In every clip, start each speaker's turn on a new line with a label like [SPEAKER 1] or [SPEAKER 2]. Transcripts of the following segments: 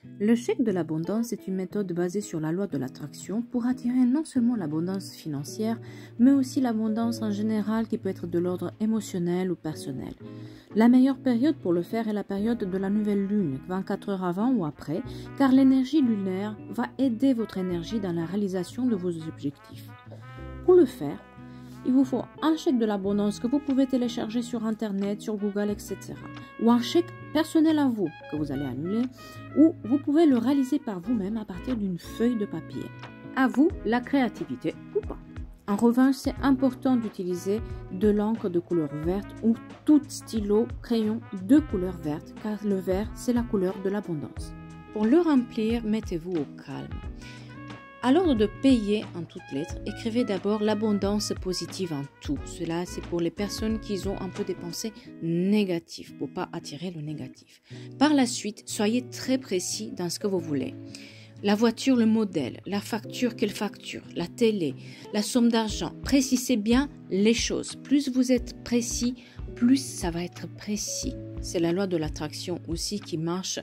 [SPEAKER 1] Le chèque de l'abondance est une méthode basée sur la loi de l'attraction pour attirer non seulement l'abondance financière, mais aussi l'abondance en général qui peut être de l'ordre émotionnel ou personnel. La meilleure période pour le faire est la période de la nouvelle lune, 24 heures avant ou après, car l'énergie lunaire va aider votre énergie dans la réalisation de vos objectifs. Pour le faire, il vous faut un chèque de l'abondance que vous pouvez télécharger sur Internet, sur Google, etc. Ou un chèque personnel à vous que vous allez annuler, ou vous pouvez le réaliser par vous-même à partir d'une feuille de papier. À vous la créativité ou pas. En revanche, c'est important d'utiliser de l'encre de couleur verte ou tout stylo, crayon de couleur verte, car le vert, c'est la couleur de l'abondance. Pour le remplir, mettez-vous au calme. À l'ordre de payer en toutes lettres, écrivez d'abord l'abondance positive en tout. Cela, c'est pour les personnes qui ont un peu des pensées négatives, pour ne pas attirer le négatif. Par la suite, soyez très précis dans ce que vous voulez. La voiture, le modèle, la facture, quelle facture, la télé, la somme d'argent. Précisez bien les choses. Plus vous êtes précis, plus ça va être précis. C'est la loi de l'attraction aussi qui marche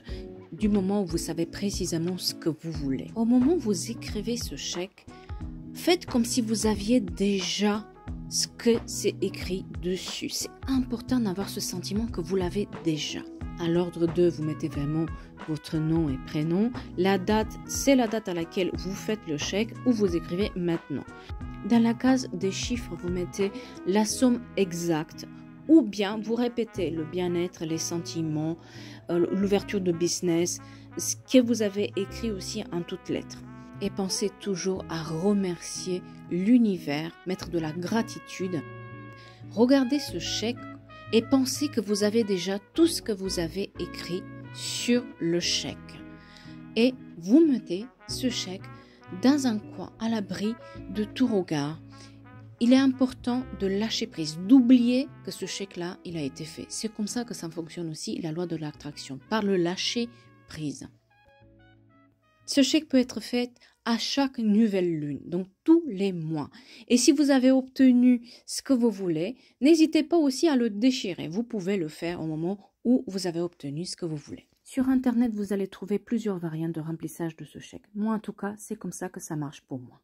[SPEAKER 1] du moment où vous savez précisément ce que vous voulez. Au moment où vous écrivez ce chèque, faites comme si vous aviez déjà ce que c'est écrit dessus. C'est important d'avoir ce sentiment que vous l'avez déjà. À l'ordre 2, vous mettez vraiment votre nom et prénom. La date, c'est la date à laquelle vous faites le chèque ou vous écrivez maintenant. Dans la case des chiffres, vous mettez la somme exacte ou bien vous répétez le bien-être, les sentiments, l'ouverture de business, ce que vous avez écrit aussi en toutes lettres. Et pensez toujours à remercier l'univers, mettre de la gratitude. Regardez ce chèque et pensez que vous avez déjà tout ce que vous avez écrit sur le chèque. Et vous mettez ce chèque dans un coin à l'abri de tout regard. Il est important de lâcher prise, d'oublier que ce chèque-là, il a été fait. C'est comme ça que ça fonctionne aussi, la loi de l'attraction, par le lâcher prise. Ce chèque peut être fait à chaque nouvelle lune, donc tous les mois. Et si vous avez obtenu ce que vous voulez, n'hésitez pas aussi à le déchirer. Vous pouvez le faire au moment où vous avez obtenu ce que vous voulez. Sur Internet, vous allez trouver plusieurs variantes de remplissage de ce chèque. Moi, en tout cas, c'est comme ça que ça marche pour moi.